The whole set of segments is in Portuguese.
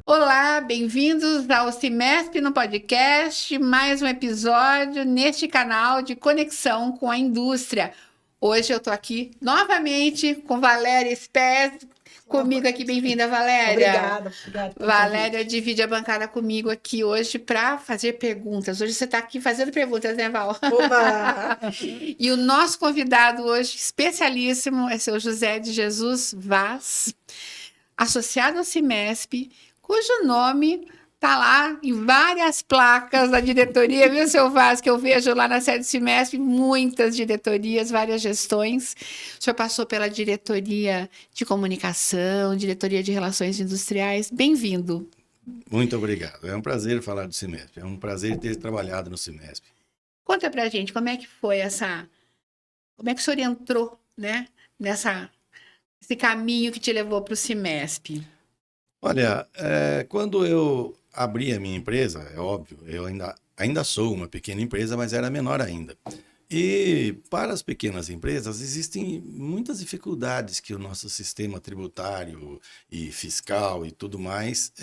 Olá, bem-vindos ao Cimesp no podcast, mais um episódio neste canal de conexão com a indústria. Hoje eu estou aqui novamente com Valéria Spes, comigo aqui. Bem-vinda, Valéria. Obrigada. Valéria divide a bancada comigo aqui hoje para fazer perguntas. Hoje você está aqui fazendo perguntas, né, Val? Oba! E o nosso convidado hoje, especialíssimo, é seu José de Jesus Vaz, associado ao Cimesp, cujo nome está lá em várias placas da diretoria, viu, seu Vaz? Que eu vejo lá na sede do Cimesp, muitas diretorias, várias gestões. O senhor passou pela diretoria de comunicação, diretoria de relações industriais. Bem-vindo. Muito obrigado. É um prazer falar do Cimesp. É um prazer ter trabalhado no Cimesp. Conta pra gente como é que foi como é que o senhor entrou, né, nesse caminho que te levou para o Cimesp? Olha, quando eu abri a minha empresa, é óbvio, eu ainda sou uma pequena empresa, mas era menor ainda. E para as pequenas empresas existem muitas dificuldades que o nosso sistema tributário e fiscal e tudo mais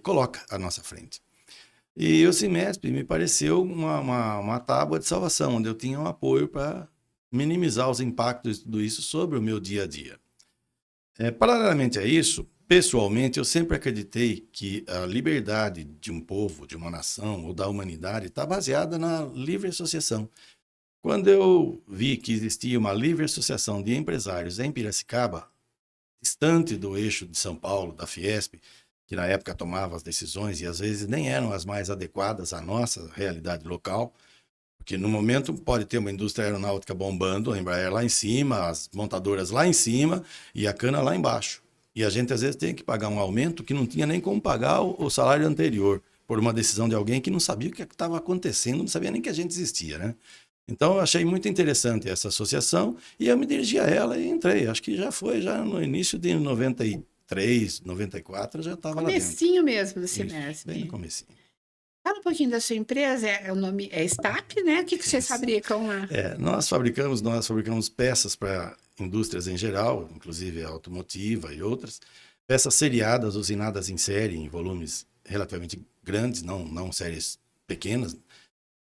coloca à nossa frente. E o Cimesp me pareceu uma tábua de salvação, onde eu tinha um apoio para minimizar os impactos de tudo isso sobre o meu dia a dia. Paralelamente a isso, pessoalmente, eu sempre acreditei que a liberdade de um povo, de uma nação ou da humanidade está baseada na livre associação. Quando eu vi que existia uma livre associação de empresários em Piracicaba, distante do eixo de São Paulo, da Fiesp, que na época tomava as decisões e às vezes nem eram as mais adequadas à nossa realidade local, porque no momento pode ter uma indústria aeronáutica bombando, a Embraer lá em cima, as montadoras lá em cima e a cana lá embaixo. E a gente às vezes tem que pagar um aumento que não tinha nem como pagar o salário anterior, por uma decisão de alguém que não sabia o que estava acontecendo, não sabia nem que a gente existia, né? Então eu achei muito interessante essa associação e eu me dirigi a ela e entrei. Acho que já no início de 93, 94, já estava lá dentro. Comecinho mesmo do Cimesp. Isso, bem no comecinho. Fala um pouquinho da sua empresa, o nome é STAP, né? O que vocês fabricam lá? Nós fabricamos peças para indústrias em geral, inclusive automotiva e outras, peças seriadas, usinadas em série, em volumes relativamente grandes, não séries pequenas.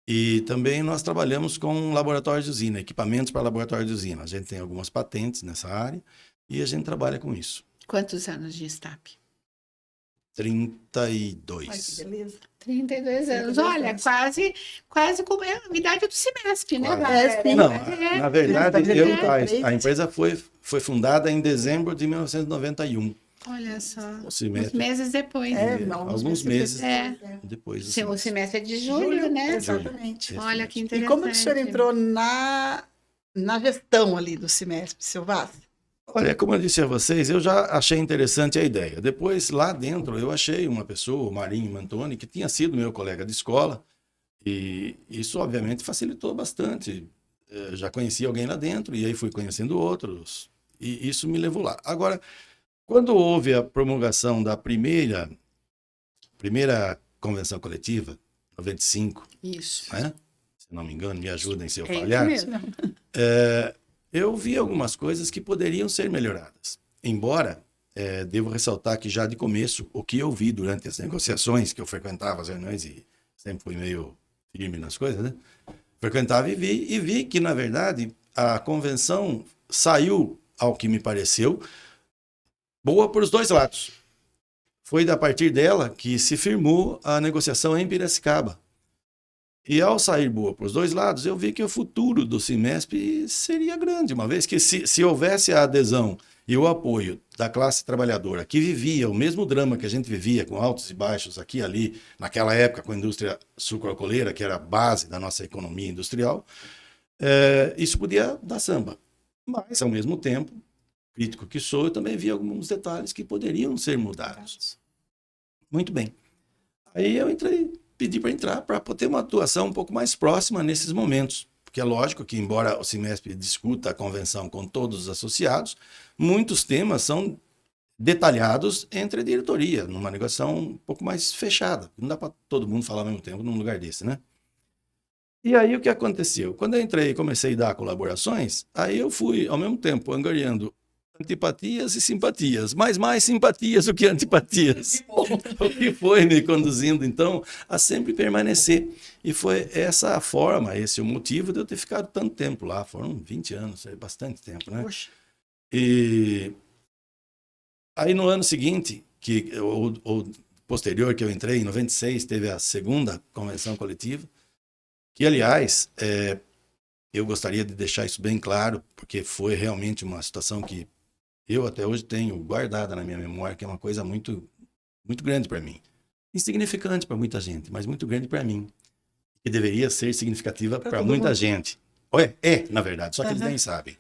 E também nós trabalhamos com laboratórios de usina, equipamentos para laboratório de usina. A gente tem algumas patentes nessa área e a gente trabalha com isso. Quantos anos de STAP? 32. Ai, que beleza. 32 anos. 32 Olha, anos. quase como a idade do Cimesp, né, Quase. Valéria? Não, É. na verdade, 33. a empresa foi fundada em dezembro de 1991. Olha só, O uns Cimesp, meses depois. alguns meses depois do O Cimesp. Cimesp é de julho, né? Exatamente. Julho. Olha que E interessante. como que o senhor entrou na gestão ali do Cimesp, seu Vaz? Olha, como eu disse a vocês, eu já achei interessante a ideia. Depois, lá dentro, eu achei uma pessoa, o Marinho Mantoni, que tinha sido meu colega de escola, e isso, obviamente, facilitou bastante. Eu já conheci alguém lá dentro, e aí fui conhecendo outros, e isso me levou lá. Agora, quando houve a promulgação da primeira convenção coletiva, 95, Isso. né? Se não me engano, me ajudem se eu É isso falhar. mesmo. Eu vi algumas coisas que poderiam ser melhoradas. Embora, devo ressaltar que já de começo, o que eu vi durante as negociações, que eu frequentava as reuniões e sempre fui meio firme nas coisas, né? Frequentava e vi que, na verdade, a convenção saiu, ao que me pareceu, boa por os dois lados. Foi a partir dela que se firmou a negociação em Piracicaba. E ao sair boa para os dois lados, eu vi que o futuro do Cimesp seria grande, uma vez que se houvesse a adesão e o apoio da classe trabalhadora, que vivia o mesmo drama que a gente vivia, com altos e baixos aqui e ali, naquela época com a indústria sucroalcooleira, que era a base da nossa economia industrial, isso podia dar samba. Mas, ao mesmo tempo, crítico que sou, eu também vi alguns detalhes que poderiam ser mudados. Muito bem. Aí eu pedi para entrar para ter uma atuação um pouco mais próxima nesses momentos. Porque é lógico que, embora o Cimesp discuta a convenção com todos os associados, muitos temas são detalhados entre a diretoria, numa negociação um pouco mais fechada. Não dá para todo mundo falar ao mesmo tempo num lugar desse, né? E aí o que aconteceu? Quando eu entrei e comecei a dar colaborações, aí eu fui, ao mesmo tempo, angariando antipatias e simpatias, mas mais simpatias do que antipatias. O que foi me conduzindo, então, a sempre permanecer. E foi essa a forma, esse é o motivo de eu ter ficado tanto tempo lá. Foram 20 anos, é bastante tempo, né? Poxa. E aí no ano seguinte, ou posterior que eu entrei, em 96, teve a segunda convenção coletiva, que, aliás, eu gostaria de deixar isso bem claro, porque foi realmente uma situação que eu até hoje tenho guardada na minha memória, que é uma coisa muito, muito grande para mim. Insignificante para muita gente, mas muito grande para mim. Que deveria ser significativa para muita mundo. gente. Na verdade, só que eles nem sabem.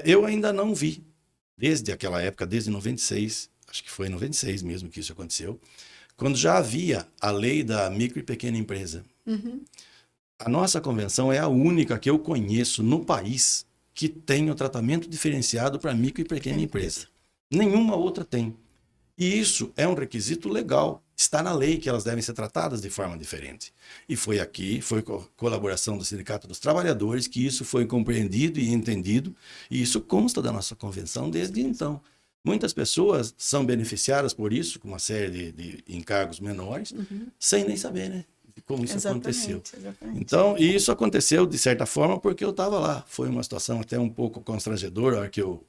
Eu ainda não vi, desde aquela época, desde 96, acho que foi em 96 mesmo que isso aconteceu, quando já havia a lei da micro e pequena empresa. A nossa convenção é a única que eu conheço no país que tem o tratamento diferenciado para micro e pequena empresa. Nenhuma outra tem. E isso é um requisito legal. Está na lei que elas devem ser tratadas de forma diferente. E foi aqui, foi com a colaboração do Sindicato dos Trabalhadores que isso foi compreendido e entendido. E isso consta da nossa convenção desde então. Muitas pessoas são beneficiadas por isso, com uma série de encargos menores, sem nem saber, né? De como isso aconteceu. Exatamente. Então, e isso aconteceu de certa forma porque eu estava lá. Foi uma situação até um pouco constrangedora, a hora que eu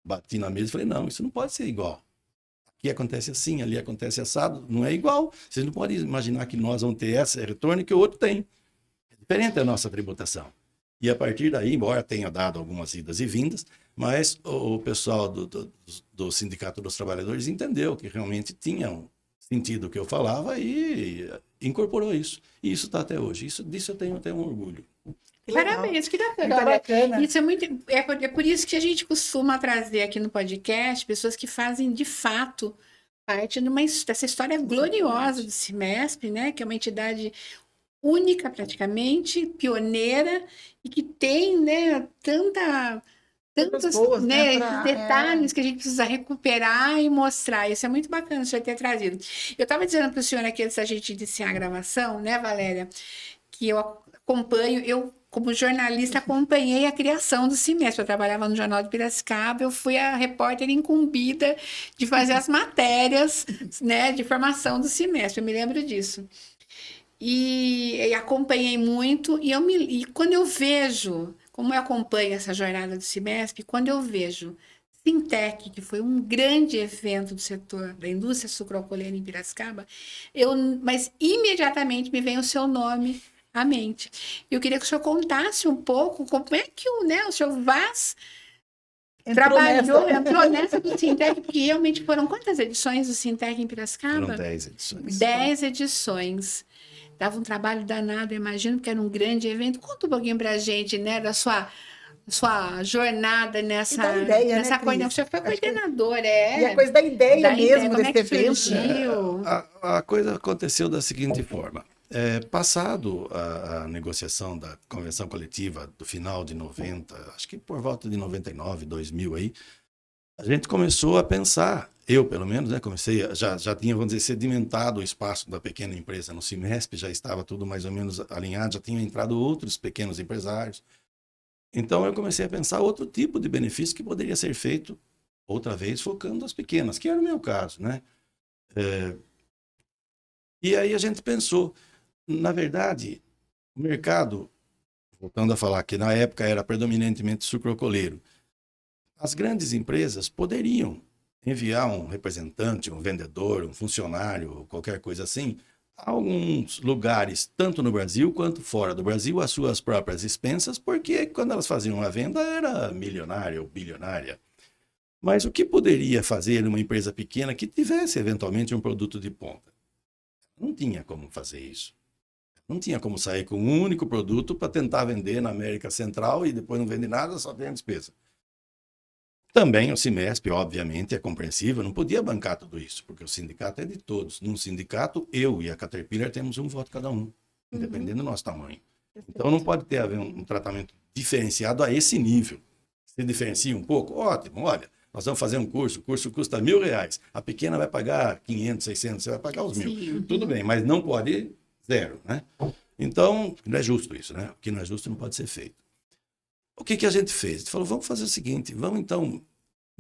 bati na mesa e falei, não, isso não pode ser igual. Aqui acontece assim, ali acontece assado, não é igual. Vocês não podem imaginar que nós vamos ter esse retorno que o outro tem. É diferente a nossa tributação. E a partir daí, embora tenha dado algumas idas e vindas, mas o pessoal do Sindicato dos Trabalhadores entendeu que realmente tinha um sentido o que eu falava e incorporou isso. E isso está até hoje. Disso eu tenho até um orgulho. Que legal. Parabéns, que bacana. Muito bacana. Isso é muito. É por isso que a gente costuma trazer aqui no podcast pessoas que fazem de fato parte dessa história gloriosa do CIMESP, né? Que é uma entidade única praticamente, pioneira, e que tem, né, tantos, boas, né, né, detalhes que a gente precisa recuperar e mostrar. Isso é muito bacana, o senhor ter trazido. Eu estava dizendo para o senhor aqui, antes da gente iniciar a gravação, né, Valéria, que eu acompanho, como jornalista, acompanhei a criação do CIMESP. Eu trabalhava no Jornal de Piracicaba, eu fui a repórter incumbida de fazer as matérias, né, de formação do CIMESP, eu me lembro disso. E acompanhei muito, e quando eu vejo, como eu acompanho essa jornada do CIMESP, quando eu vejo Sintec, que foi um grande evento do setor da indústria sucroalcooleira em Piracicaba, mas imediatamente me vem o seu nome à mente. Eu queria que o senhor contasse um pouco como é que o senhor Vaz entrou nessa do Sintec, porque realmente foram quantas edições do Sintec em Piracicaba? Foram 10 edições. 10 edições. Dava um trabalho danado, eu imagino, porque era um grande evento. Conta um pouquinho pra gente, né, da sua jornada nessa ideia, nessa né, coordenação. Você foi coordenadora, E a coisa da ideia mesmo como é desse que evento. surgiu? A coisa aconteceu da seguinte forma. Passado a negociação da convenção coletiva do final de 90, acho que por volta de 99, 2000 aí, a gente começou a pensar, eu pelo menos, né, já tinha, vamos dizer, sedimentado o espaço da pequena empresa no CIMESP, já estava tudo mais ou menos alinhado, já tinham entrado outros pequenos empresários. Então eu comecei a pensar outro tipo de benefício que poderia ser feito, outra vez, focando as pequenas, que era o meu caso, né? E aí a gente pensou, na verdade, o mercado, voltando a falar que na época era predominantemente sucroalcooleiro, as grandes empresas poderiam enviar um representante, um vendedor, um funcionário, qualquer coisa assim, a alguns lugares, tanto no Brasil quanto fora do Brasil, às suas próprias expensas, porque quando elas faziam a venda era milionária ou bilionária. Mas o que poderia fazer uma empresa pequena que tivesse eventualmente um produto de ponta? Não tinha como fazer isso. Não tinha como sair com um único produto para tentar vender na América Central e depois não vende nada, só tem a despesa. Também o CIMESP, obviamente, é compreensível, não podia bancar tudo isso, porque o sindicato é de todos. Num sindicato, eu e a Caterpillar temos um voto cada um, independente do nosso tamanho. Então não pode ter um tratamento diferenciado a esse nível. Se diferencia um pouco, ótimo, olha, nós vamos fazer um curso, o curso custa R$1.000, a pequena vai pagar 500, 600, você vai pagar os 1.000. Tudo bem, mas não pode zero, né? Então, não é justo isso, né? O que não é justo não pode ser feito. O que a gente fez? A gente falou, vamos fazer o seguinte, vamos então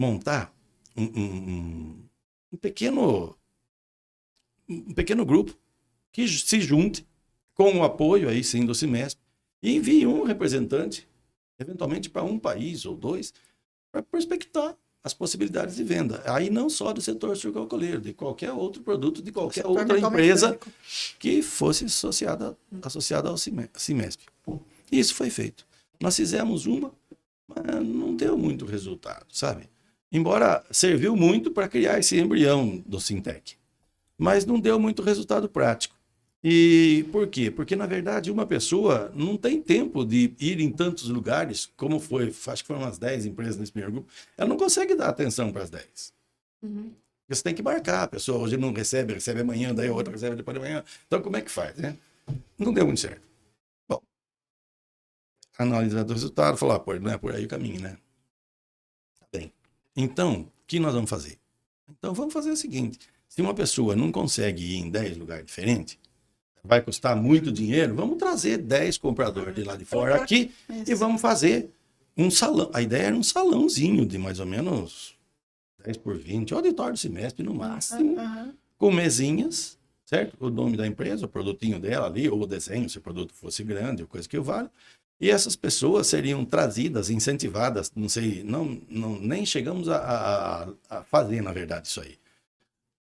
montar um pequeno grupo que se junte com o apoio aí sim do Cimesp e envie um representante, eventualmente para um país ou dois, para prospectar as possibilidades de venda. Aí não só do setor sucroalcooleiro, de qualquer outro produto, de qualquer outra empresa que fosse associada ao Cimesp. E isso foi feito. Nós fizemos mas não deu muito resultado, sabe? Embora serviu muito para criar esse embrião do Sintec, mas não deu muito resultado prático. E por quê? Porque, na verdade, uma pessoa não tem tempo de ir em tantos lugares, como foi, acho que foram umas 10 empresas nesse primeiro grupo, ela não consegue dar atenção para as 10. Uhum. Você tem que marcar, a pessoa hoje não recebe amanhã, daí a outra recebe depois de amanhã. Então, como é que faz, né? Não deu muito certo. Bom, analisando o resultado, falou, pô, não é por aí o caminho, né? Tá bem. Então, o que nós vamos fazer? Então, vamos fazer o seguinte, se uma pessoa não consegue ir em 10 lugares diferentes, vai custar muito dinheiro, vamos trazer 10 compradores de lá de fora aqui e vamos fazer um salão. A ideia era um salãozinho de mais ou menos 10 por 20, auditório do Cimesp no máximo, com mesinhas, certo? O nome da empresa, o produtinho dela ali, ou o desenho, se o produto fosse grande, ou coisa que o vale. E essas pessoas seriam trazidas, incentivadas, não sei, nem chegamos a fazer, na verdade, isso aí.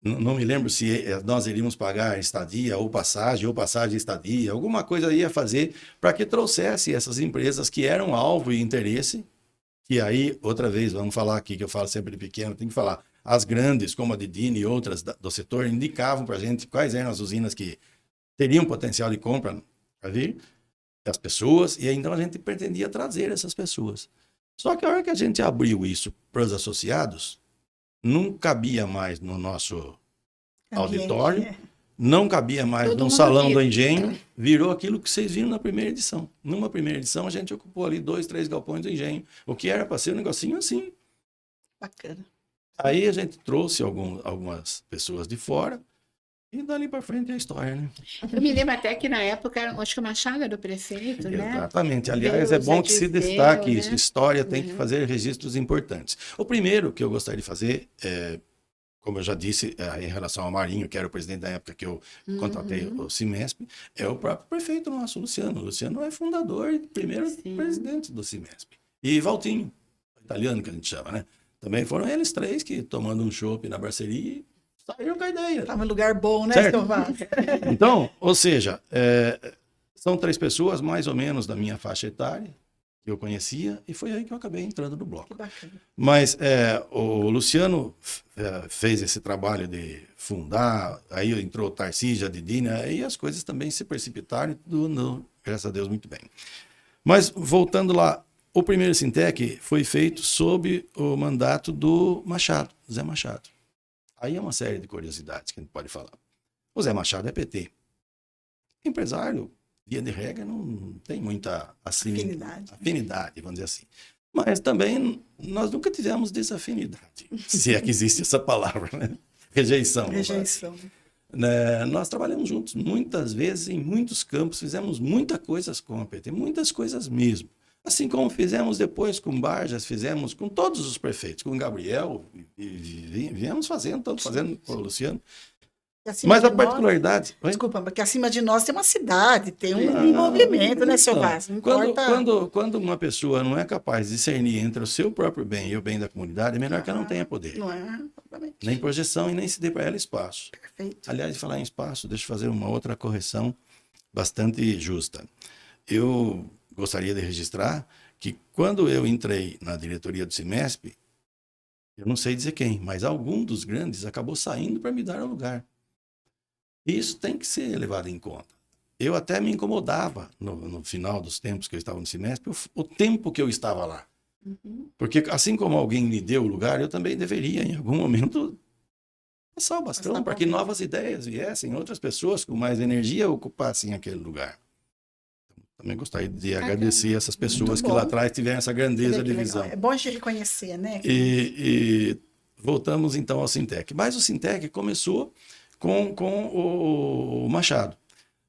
Não me lembro se nós iríamos pagar estadia ou passagem e estadia, alguma coisa ia fazer para que trouxesse essas empresas que eram alvo e interesse, que aí, outra vez, vamos falar aqui, que eu falo sempre de pequeno, tem que falar, as grandes, como a Didine e outras do setor, indicavam para a gente quais eram as usinas que teriam potencial de compra para vir, as pessoas, e então a gente pretendia trazer essas pessoas. Só que a hora que a gente abriu isso para os associados, não cabia mais no nosso auditório, não cabia mais no salão do engenho, virou aquilo que vocês viram na primeira edição. Numa primeira edição, a gente ocupou ali 2, 3 galpões do engenho, o que era para ser um negocinho assim. Bacana. Aí a gente trouxe algumas pessoas de fora, e dali para frente é a história, né? Eu me lembro até que na época, acho que o Machado era o prefeito, né? Exatamente. Aliás, é bom que se destaque isso. História tem que fazer registros importantes. O primeiro que eu gostaria de fazer, como eu já disse, em relação ao Marinho, que era o presidente da época que eu contratei o Cimesp, é o próprio prefeito nosso, Luciano. O Luciano é fundador e primeiro presidente do Cimesp. E Valtinho, italiano que a gente chama, né? Também foram eles 3 que, tomando um chopp na barceria, saíram com a ideia. Estava em lugar bom, né, certo? seu Vaz? Então, ou seja, são 3 pessoas mais ou menos da minha faixa etária que eu conhecia e foi aí que eu acabei entrando no bloco. Que bacana. Mas o Luciano fez esse trabalho de fundar, aí entrou o Tarcísio, a Didine, aí as coisas também se precipitaram e tudo, graças a Deus, muito bem. Mas, voltando lá, o primeiro Sintec foi feito sob o mandato do Machado, Zé Machado. Aí é uma série de curiosidades que a gente pode falar. O Zé Machado é PT. Empresário, via de regra, não tem muita afinidade, vamos dizer assim. Mas também nós nunca tivemos desafinidade, se é que existe essa palavra, né? Rejeição. Rejeição. Nós trabalhamos juntos muitas vezes, em muitos campos, fizemos muitas coisas com a PT, muitas coisas mesmo. Assim como fizemos depois com Barjas, fizemos com todos os prefeitos, com o Gabriel, e viemos fazendo, estamos fazendo com o Luciano. Mas a particularidade... Desculpa, porque acima de nós tem uma cidade, tem um movimento, né, seu Vaz? Quando uma pessoa não é capaz de discernir entre o seu próprio bem e o bem da comunidade, é melhor que ela não tenha poder. Não é, obviamente. Nem projeção e nem se dê para ela espaço. Perfeito. Aliás, de falar em espaço, deixa eu fazer uma outra correção bastante justa. Eu gostaria de registrar que quando eu entrei na diretoria do Cimesp, eu não sei dizer quem, mas algum dos grandes acabou saindo para me dar o lugar. Isso tem que ser levado em conta. Eu até me incomodava no final dos tempos que eu estava no Cimesp, o tempo que eu estava lá. Porque assim como alguém me deu o lugar, eu também deveria, em algum momento, passar o bastão para que novas ideias viessem, outras pessoas com mais energia ocupassem aquele lugar. Também gostaria de agradecer essas pessoas que lá atrás tiveram essa grandeza de visão. É bom a gente reconhecer, né? E voltamos então ao Sintec. Mas o Sintec começou com o Machado.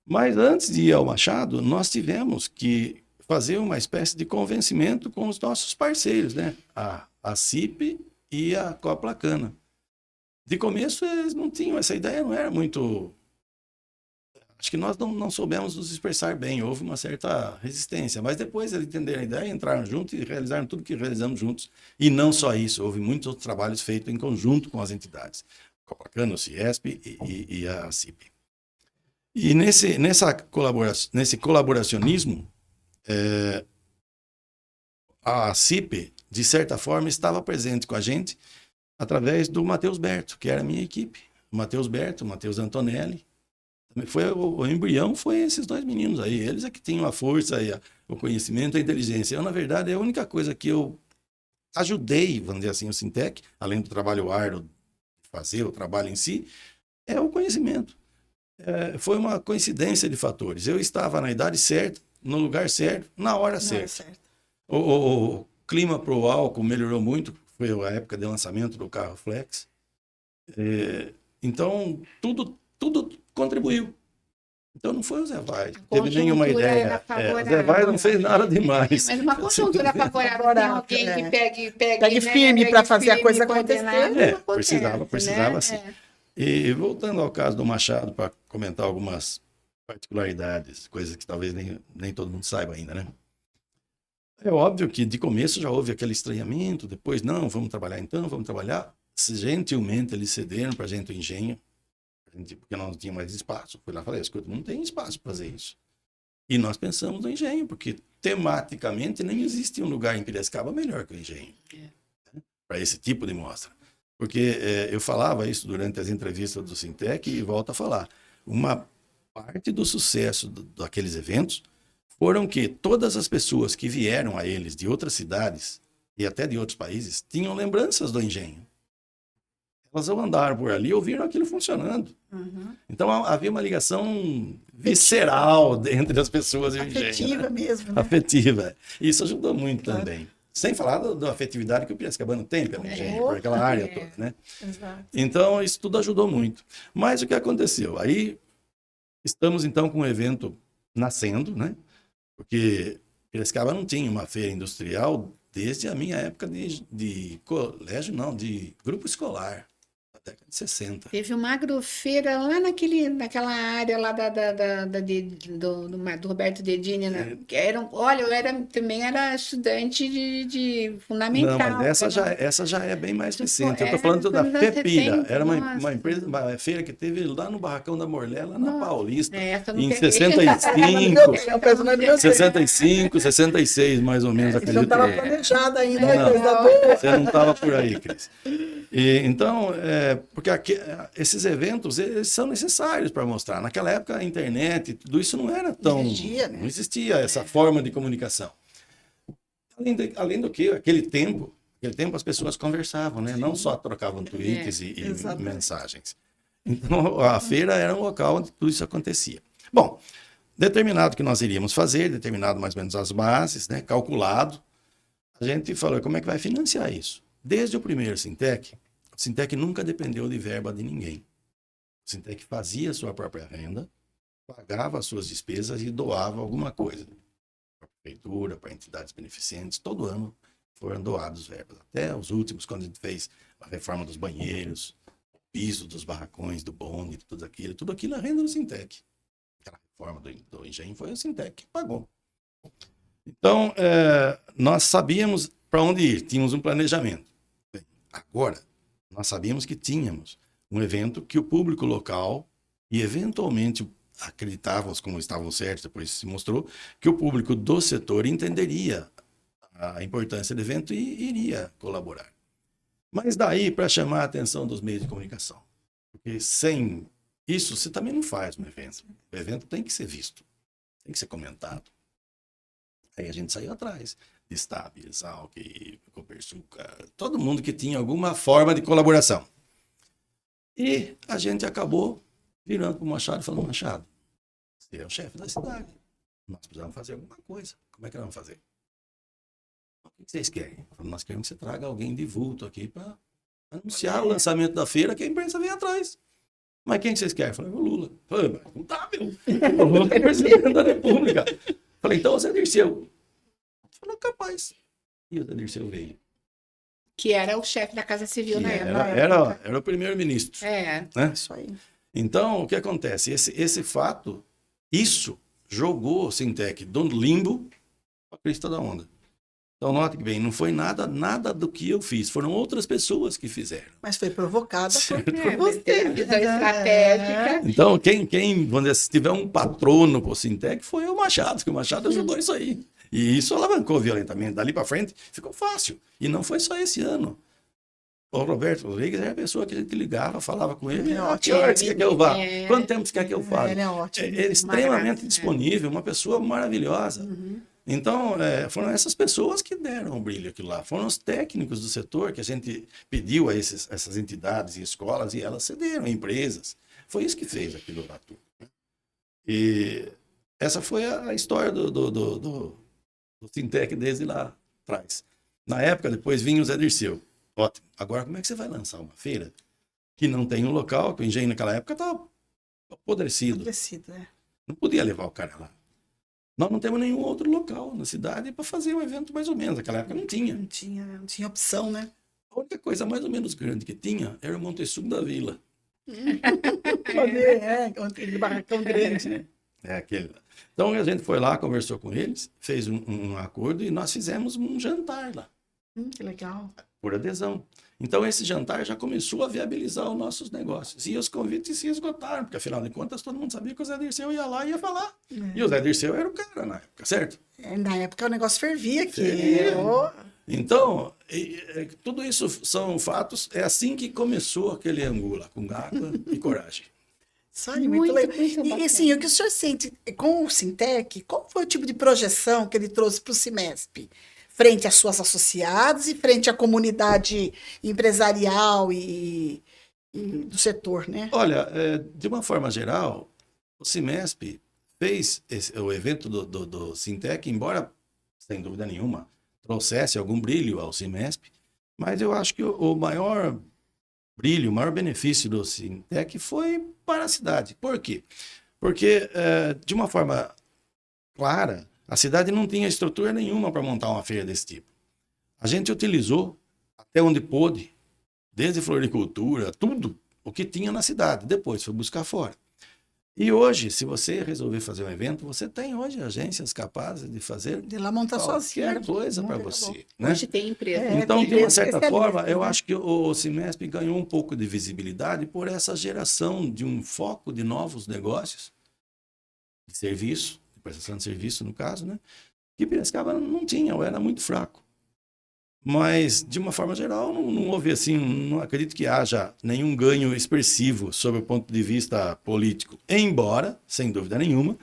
Mas antes de ir ao Machado, nós tivemos que fazer uma espécie de convencimento com os nossos parceiros, né? A CIP e a Copla Cana. De começo, eles não tinham, essa ideia não era muito... Acho que nós não soubemos nos dispersar bem, houve uma certa resistência, mas depois eles entenderam a ideia, entraram juntos e realizaram tudo que realizamos juntos. E não só isso, houve muitos outros trabalhos feitos em conjunto com as entidades, Copla Cana, o Ciesp e a CIP. E nesse colaboracionismo, a CIP, de certa forma, estava presente com a gente através do Matheus Berto, que era a minha equipe. O Matheus Berto, o Matheus Antonelli. O embrião foi esses dois meninos aí. Eles é que tinham a força, o conhecimento, a inteligência. Eu, na verdade, a única coisa que eu ajudei, vamos dizer assim, o Sintec, além do trabalho árduo de fazer o trabalho em si, é o conhecimento. Foi uma coincidência de fatores. Eu estava na idade certa, no lugar certo, na hora certa. O clima para o álcool melhorou muito, foi a época de lançamento do carro Flex. Então, tudo contribuiu. Então, não foi o Zé Vai, teve nenhuma ideia. O Zé Vai não fez nada demais. Mas uma conjuntura favorável, tem alguém que pegue firme para fazer a coisa acontecer. Precisava sim. E voltando ao caso do Machado, para comentar algumas particularidades, coisas que talvez nem todo mundo saiba ainda, né? É óbvio que de começo já houve aquele estranhamento, depois, não, vamos trabalhar. Gentilmente eles cederam para a gente o engenho, porque nós não tínhamos mais espaço. Fui lá e falei, escuta, não tem espaço para fazer isso. E nós pensamos no engenho, porque tematicamente nem existe um lugar em Piracicaba melhor que o engenho, para esse tipo de mostra. Porque eu falava isso durante as entrevistas do Sintec e volto a falar. Uma parte do sucesso daqueles eventos foram que todas as pessoas que vieram a eles de outras cidades e até de outros países tinham lembranças do engenho. Elas andaram por ali e ouviram aquilo funcionando. Uhum. Então havia uma ligação visceral entre as pessoas e o engenho. Afetiva mesmo. Né? Afetiva. Isso ajudou muito também. Sem falar da afetividade que o Piracicabano tem pelo engenho, por aquela área toda, né? Exato. Então, isso tudo ajudou muito. Mas o que aconteceu? Aí, estamos então com um evento nascendo, né? Porque Piracicaba não tinha uma feira industrial desde a minha época de colégio, não, de grupo escolar, da década de 60. Teve uma agrofeira lá naquela área lá do Roberto Dedini, né? Que também era estudante de fundamental. Não, mas essa já é bem mais recente. Eu estou falando da FEPIRA. Era uma empresa, uma feira que teve lá no Barracão da Morlé, lá na Paulista, em 65, 66, mais ou menos. Então estava planejado ainda. Você não estava por aí, Cris. Então, porque esses eventos eles são necessários para mostrar. Naquela época, a internet, tudo isso não era tão... Não existia essa forma de comunicação. Além do que, aquele tempo as pessoas conversavam, né? Não só trocavam tweets e mensagens. Então, a feira era um local onde tudo isso acontecia. Bom, determinado que nós iríamos fazer, determinado mais ou menos as bases, né? Calculado, a gente falou, como é que vai financiar isso? Desde o primeiro Sintec, o Sintec nunca dependeu de verba de ninguém. O Sintec fazia a sua própria renda, pagava as suas despesas e doava alguma coisa. Para a prefeitura, para entidades beneficentes, todo ano foram doados verbas. Até os últimos, quando a gente fez a reforma dos banheiros, o piso dos barracões, do bonde, tudo aquilo é renda do Sintec. Aquela reforma do engenho foi o Sintec que pagou. Então, nós sabíamos para onde ir, tínhamos um planejamento. Agora, nós sabíamos que tínhamos um evento que o público local, e eventualmente acreditávamos, como estavam certos, depois se mostrou, que o público do setor entenderia a importância do evento e iria colaborar. Mas daí para chamar a atenção dos meios de comunicação. Porque sem isso, você também não faz um evento. O evento tem que ser visto, tem que ser comentado. Aí a gente saiu atrás. Stab, Exalc, Copersuca, todo mundo que tinha alguma forma de colaboração. E a gente acabou virando para o Machado e falando, Machado, você é o chefe da cidade. Nós precisamos fazer alguma coisa. Como é que nós vamos fazer? O que vocês querem? Nós queremos que você traga alguém de vulto aqui para anunciar o lançamento da feira, que a imprensa vem atrás. Mas quem que vocês querem? Eu falei, o Lula. Falei, mas não tá, meu. O Lula é presidente da República. Falei, então você Dirceu. Falou, capaz. E o Dirceu veio. Que era o chefe da Casa Civil que na era, época. era o primeiro-ministro. É. Né? Isso aí. Então, o que acontece? Esse fato, isso jogou o Sintec do limbo para a crista da onda. Então, note que bem, não foi nada do que eu fiz, foram outras pessoas que fizeram. Mas foi provocada Certo. por você. Teve a visão estratégica. Então, quem vamos dizer, se tiver um patrono para o Sintec, foi o Machado, que o Machado ajudou isso aí. E isso alavancou violentamente. Dali para frente, ficou fácil. E não foi só esse ano. O Roberto Rodrigues era a pessoa que a gente ligava, falava com ele. Que hora você quer que eu vá? Quanto tempo você quer que eu fale? Ele é ótimo. Ele é extremamente disponível, uma pessoa maravilhosa. Então, foram essas pessoas que deram o brilho aquilo lá. Foram os técnicos do setor que a gente pediu a essas entidades e escolas e elas cederam, empresas. Foi isso que fez aquilo lá tudo. E essa foi a história do Sintec desde lá atrás. Na época, depois vinha o Zé Dirceu. Ótimo. Agora, como é que você vai lançar uma feira que não tem um local, que o engenho naquela época estava apodrecido. Apodrecido, é. Não podia levar o cara lá. Nós não temos nenhum outro local na cidade para fazer um evento mais ou menos. Naquela época não tinha. Não tinha opção, né? A única coisa mais ou menos grande que tinha era o Montezuma da Vila. Aquele barracão grande, né? É aquele lá. Então a gente foi lá, conversou com eles, fez um acordo e nós fizemos um jantar lá, Que legal. por adesão. Então esse jantar já começou a viabilizar os nossos negócios. E os convites se esgotaram, porque afinal de contas todo mundo sabia que o Zé Dirceu ia lá e ia falar. E o Zé Dirceu era o cara na época, certo? Na época o negócio fervia aqui. Fervia. Então, tudo isso são fatos. É assim que começou aquele angu lá, com água e coragem. Isso aí, muito legal. E assim, o que o senhor sente com o Sintec, qual foi o tipo de projeção que ele trouxe para o Cimesp? Frente às suas associadas e frente à comunidade empresarial e do setor, né? Olha, de uma forma geral, o Cimesp fez o evento do Sintec, embora, sem dúvida nenhuma, trouxesse algum brilho ao Cimesp, mas eu acho que o maior brilho, o maior benefício do Sintec foi para a cidade. Por quê? Porque, de uma forma clara, a cidade não tinha estrutura nenhuma para montar uma feira desse tipo. A gente utilizou, até onde pôde, desde floricultura, tudo o que tinha na cidade. Depois foi buscar fora. E hoje, se você resolver fazer um evento, você tem hoje agências capazes de fazer De lá montar sozinho. qualquer coisa para você. Né? Hoje tem empresa. Então, de uma certa especialista, forma, eu né? acho que o Cimesp ganhou um pouco de visibilidade por essa geração de um foco de novos negócios, de serviço, de prestação de serviço, no caso, né? Que Piracicaba não tinha, ou era muito fraco. Mas, de uma forma geral, não houve assim, não acredito que haja nenhum ganho expressivo sob o ponto de vista político. Embora, sem dúvida nenhuma,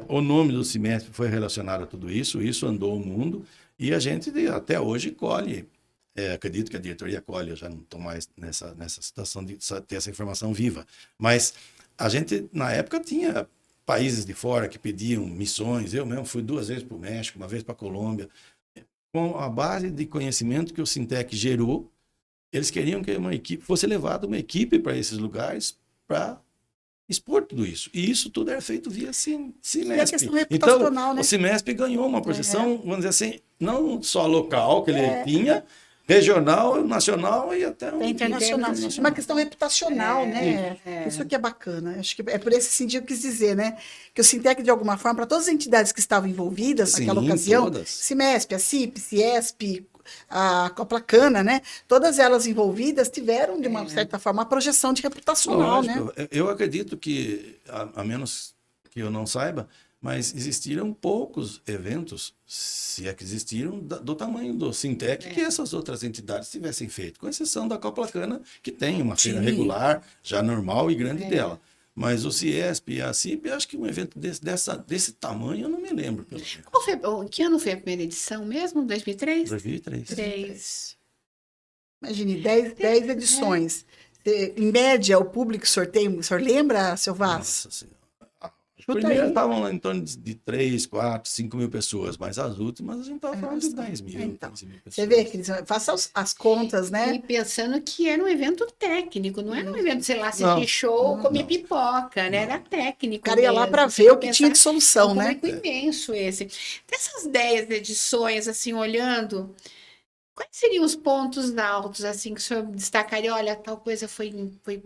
o nome do Cimesp foi relacionado a tudo isso andou o mundo, e a gente até hoje colhe, acredito que a diretoria colhe, eu já não estou mais nessa situação de ter essa informação viva, mas a gente, na época, tinha países de fora que pediam missões, eu mesmo fui 2 vezes para o México, uma vez para a Colômbia, com a base de conhecimento que o Sintec gerou, eles queriam que fosse levada uma equipe para esses lugares para expor tudo isso. E isso tudo era feito via Cimesp. E a questão reputacional, então, né? o Cimesp ganhou uma projeção, vamos dizer assim, não só local que ele tinha, regional, nacional e até internacional. Uma questão reputacional, né? Isso que é bacana. Acho que é por esse sentido que eu quis dizer, né? Que o Sintec, de alguma forma, para todas as entidades que estavam envolvidas naquela ocasião, todas. Cimesp, a CIP, Ciesp, a Coplacana, né? Todas elas envolvidas tiveram, de uma certa forma, uma projeção de reputacional, Lógico, né? Eu acredito que, a menos que eu não saiba, mas existiram poucos eventos, se é que existiram, do tamanho do Sintec, que essas outras entidades tivessem feito, com exceção da Coplacana, que tem uma feira regular, já normal e grande dela. Mas o Ciesp e a CIP, acho que um evento desse tamanho, eu não me lembro. Pelo menos. Que ano foi a primeira edição mesmo? 2003? 2003. 3. Imagine, 10 edições. Em média, o público sorteio, o senhor lembra, seu Vaz? Nossa Senhora. As primeiras estavam lá em torno de 3, 4, 5 mil pessoas, mas as últimas a gente estava falando de 10 mil, Então, 15 mil pessoas. você vê, que faça as contas, né? E pensando que era um evento técnico, não era um evento, sei lá, assistir Não. show, comer pipoca, né? Era técnico. O cara ia lá mesmo. para Você ver o que pensar, tinha de solução, um né? público imenso esse. Dessas 10 edições, assim, olhando, Quais seriam os pontos altos, assim, que o senhor destacaria? Olha, tal coisa foi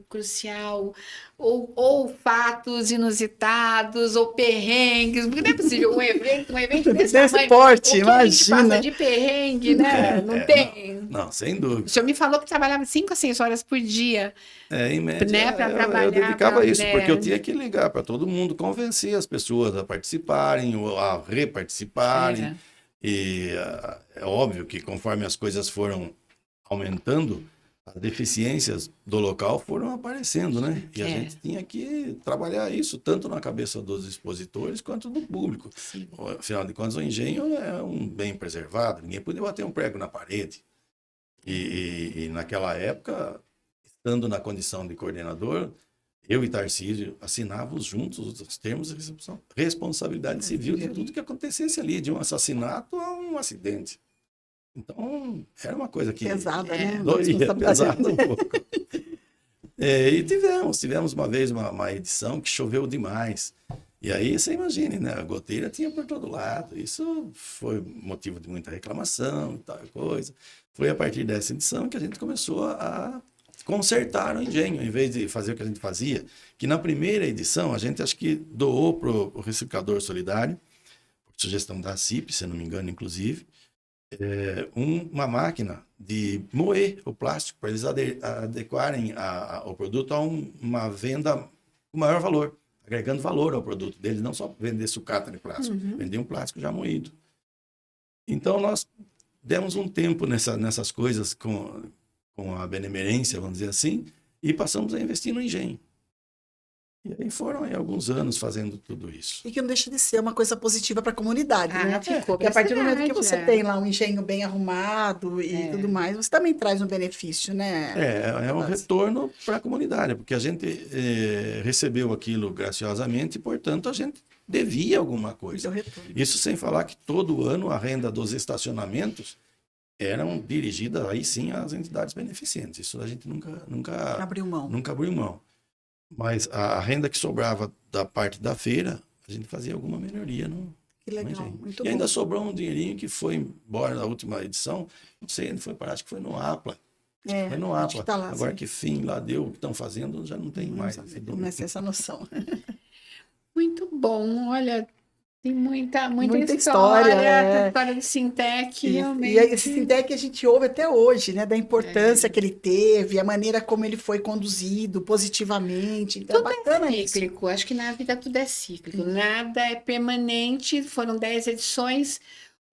crucial, ou fatos inusitados, ou perrengues, porque não é possível um evento desse Desse tamanho, porte, o que a gente passa imagina. de perrengue, né? Não tem. Não, sem O dúvida. senhor me falou que trabalhava 5 a 6 horas por dia, Em média, né, para eu trabalhar, dedicava a isso, porque eu né? tinha que ligar para todo mundo, convencer as pessoas a participarem, ou a reparticiparem. Era. E é óbvio que conforme as coisas foram aumentando, as deficiências do local foram aparecendo, né? E a gente tinha que trabalhar isso tanto na cabeça dos expositores quanto do público. Sim. Afinal de contas, o engenho é um bem preservado, ninguém podia bater um prego na parede. E naquela época, estando na condição de coordenador, eu e Tarcísio assinávamos juntos os termos de responsabilidade civil de tudo que acontecesse ali, de um assassinato a um acidente. Então, era uma coisa que Pesada, né? doía, pesada um pouco. E tivemos uma vez uma edição que choveu demais. E aí, você imagine, né? A goteira tinha por todo lado. Isso foi motivo de muita reclamação e tal coisa. Foi a partir dessa edição que a gente começou a consertar o engenho, em vez de fazer o que a gente fazia, que na primeira edição a gente acho que doou para o reciclador solidário, por sugestão da CIP, se não me engano, inclusive, uma máquina de moer o plástico para eles adequarem o produto a uma venda com maior valor, agregando valor ao produto deles, não só vender sucata de plástico, vender um plástico já moído. Então nós demos um tempo nessas coisas com a benemerência, vamos dizer assim, e passamos a investir no engenho. E aí foram aí alguns anos fazendo tudo isso. E que não deixa de ser uma coisa positiva para a comunidade, né? Ficou Porque a partir do momento que cidade, você tem lá um engenho bem arrumado e tudo mais, você também traz um benefício, né? É um retorno para a comunidade, porque a gente recebeu aquilo graciosamente e, portanto, a gente devia alguma coisa. Isso sem falar que todo ano a renda dos estacionamentos eram dirigidas aí sim às entidades beneficentes. Isso a gente nunca abriu mão. Nunca abriu mão. Mas a renda que sobrava da parte da feira, a gente fazia alguma melhoria no Que legal, muito bom. E ainda sobrou um dinheirinho que foi embora na última edição, não sei onde foi parar, acho que foi no APLA. Foi no APLA. Tá lá, agora sim. que fim lá deu, o que estão fazendo, já não tem mais. Não é essa noção. Muito bom, olha, tem muita história. A história do Sintec, realmente. E esse Sintec a gente ouve até hoje, né? Da importância que ele teve, a maneira como ele foi conduzido positivamente. Então, Tudo é bacana é cíclico, acho que na vida tudo é cíclico, nada é permanente, foram 10 edições.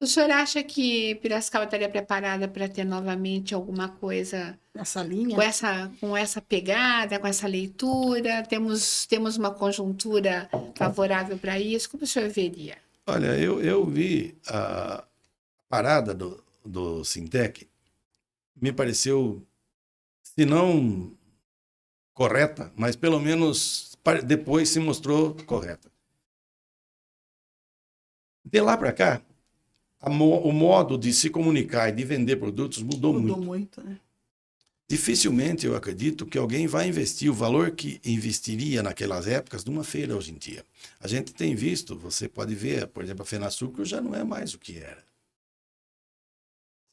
O senhor acha que Piracicaba estaria preparada para ter novamente alguma coisa nessa linha? Com essa pegada, com essa leitura? Temos uma conjuntura favorável para isso? Como o senhor veria? Olha, eu vi a parada do Sintec, me pareceu, se não correta, mas pelo menos depois se mostrou correta. De lá para cá, o modo de se comunicar e de vender produtos mudou muito. Né? Dificilmente eu acredito que alguém vai investir o valor que investiria naquelas épocas numa feira hoje em dia. A gente tem visto, você pode ver, por exemplo, a FenaSucro já não é mais o que era.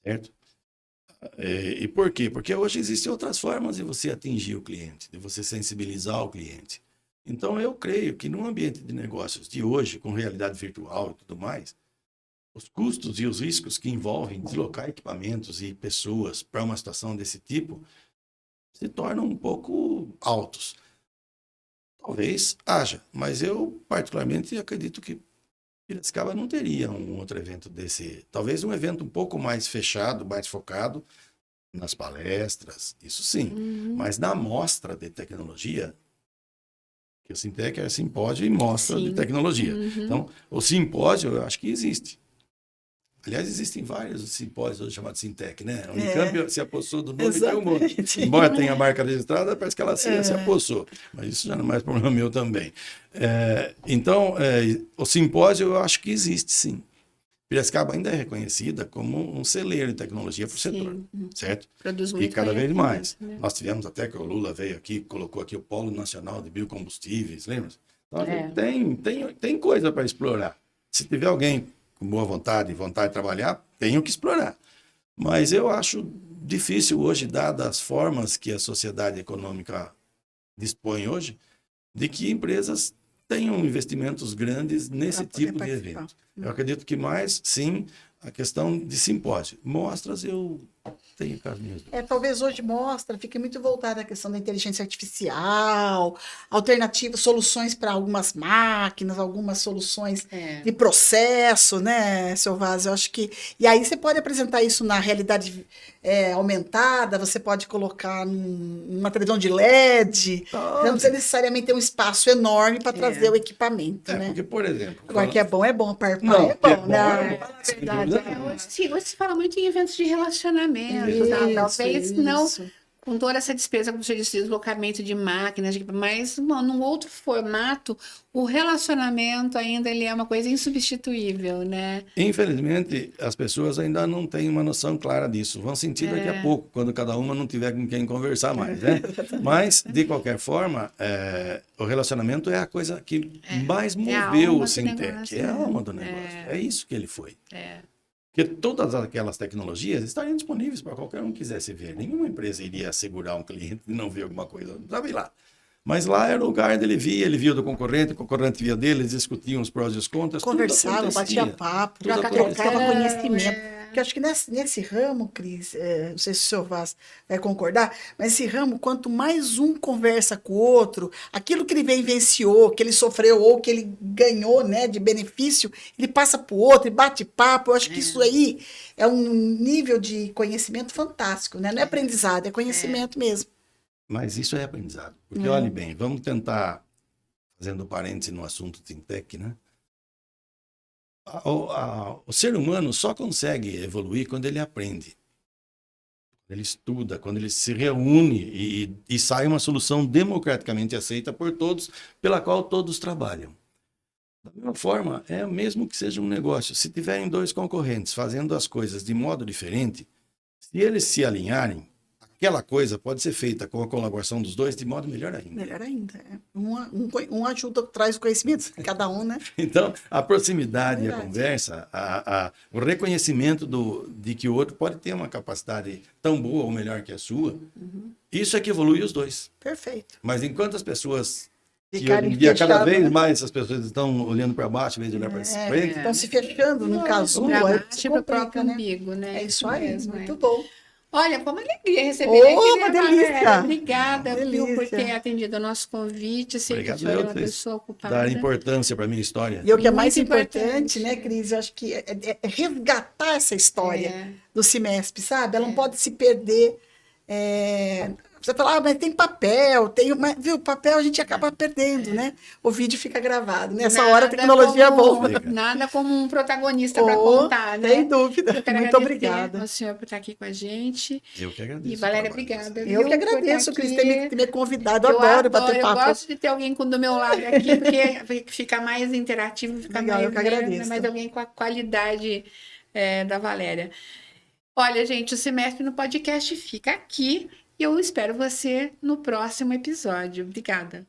Certo? E por quê? Porque hoje existem outras formas de você atingir o cliente, de você sensibilizar o cliente. Então eu creio que no ambiente de negócios de hoje, com realidade virtual e tudo mais, os custos e os riscos que envolvem deslocar equipamentos e pessoas para uma situação desse tipo se tornam um pouco altos. Talvez haja, mas eu particularmente acredito que Piracicaba não teria um outro evento desse. Talvez um evento um pouco mais fechado, mais focado nas palestras, isso sim. Mas na mostra de tecnologia, que o Sintec é simpósio e mostra de tecnologia. Então, o simpósio eu acho que existe. Aliás, existem vários simpósios hoje chamados Sintec, né? A Unicamp se apossou do nome de um monte. Embora tenha a marca registrada, parece que ela se apossou. Mas isso já não é mais problema meu também. Então, o simpósio eu acho que existe, sim. Piracicaba ainda é reconhecida como um celeiro de tecnologia para o setor, certo? Produz muito e cada vez mais. Né? Nós tivemos até que o Lula veio aqui, colocou aqui o Polo Nacional de Biocombustíveis, lembra? Então, tem coisa para explorar. Se tiver alguém com boa vontade de trabalhar, tem o que explorar. Mas eu acho difícil hoje, dadas as formas que a sociedade econômica dispõe hoje, de que empresas tenham investimentos grandes nesse tipo de evento. Eu acredito que mais, sim, a questão de simpósio. Mostras eu tenho as minhas dúvidas. Talvez hoje fique muito voltada à questão da inteligência artificial, alternativas, soluções para algumas máquinas, algumas soluções de processo, né, seu Vaz? Eu acho que... E aí você pode apresentar isso na realidade aumentada, você pode colocar numa televisão de LED, não precisa necessariamente ter um espaço enorme para trazer o equipamento, né? Porque, por exemplo... Agora, que é bom, PowerPoint não, é bom, né? Hoje se fala muito em eventos de relacionamento, talvez não com toda essa despesa, como você disse, de deslocamento de máquinas, mas num outro formato, o relacionamento ainda ele é uma coisa insubstituível, né? Infelizmente, as pessoas ainda não têm uma noção clara disso. Vão sentir daqui a pouco, quando cada uma não tiver com quem conversar mais, né? Mas, de qualquer forma, o relacionamento é a coisa que mais moveu o Syntec. É a alma do negócio. É isso que ele foi. Porque todas aquelas tecnologias estariam disponíveis para qualquer um que quisesse ver. Nenhuma empresa iria assegurar um cliente de não ver alguma coisa. Não precisava ir lá. Mas lá era o lugar dele via, ele via do concorrente, o concorrente via dele, eles discutiam os prós e os contras. Conversava, batia papo, trocava conhecimento. Porque eu acho que nesse ramo, Cris, não sei se o senhor vai concordar, mas esse ramo, quanto mais um conversa com o outro, aquilo que ele vivenciou, que ele sofreu ou que ele ganhou, né, de benefício, ele passa para o outro e bate papo. Eu acho que isso aí é um nível de conhecimento fantástico, né? Não é aprendizado, é conhecimento mesmo. Mas isso é aprendizado. Porque, olhe bem, vamos tentar, fazendo parêntese no assunto Syntec, né? O ser humano só consegue evoluir quando ele aprende. Quando ele estuda, quando ele se reúne e sai uma solução democraticamente aceita por todos, pela qual todos trabalham. Da mesma forma, mesmo que seja um negócio, se tiverem dois concorrentes fazendo as coisas de modo diferente, se eles se alinharem, aquela coisa pode ser feita com a colaboração dos dois de modo melhor ainda. Melhor ainda. Um ajuda, traz conhecimento, cada um, né? Então, a proximidade e a conversa, o reconhecimento de que o outro pode ter uma capacidade tão boa ou melhor que a sua, isso é que evolui os dois. Perfeito. Mas enquanto as pessoas... Que hoje em dia, cada vez mais as pessoas estão olhando para baixo, em vez de olhar para frente. Estão se fechando no casulo. Para baixo e para o próprio umbigo, né? É isso aí, muito bom. Olha, foi uma alegria receber aqui. Uma delícia. Obrigada por ter atendido o nosso convite. Sei que a senhora é uma pessoa ocupada. Dar importância para a minha história. E o que é mais importante, né, Cris? Eu acho que é resgatar essa história do CIMESP, sabe? Ela não pode se perder. Você fala, mas tem papel, mas, viu, papel a gente acaba perdendo, né? O vídeo fica gravado. Nessa hora a tecnologia é boa. Nada como um protagonista para contar, né? Sem dúvida. Muito obrigada. O senhor por estar aqui com a gente. Eu que agradeço. E Valéria, obrigada. Eu que agradeço, Cris, ter me convidado. Eu adoro bater papo. Eu gosto de ter alguém do meu lado aqui, porque fica mais interativo, fica mais... Eu que agradeço. Mais alguém com a qualidade da Valéria. Olha, gente, o Semestre no Podcast fica aqui. E eu espero você no próximo episódio. Obrigada.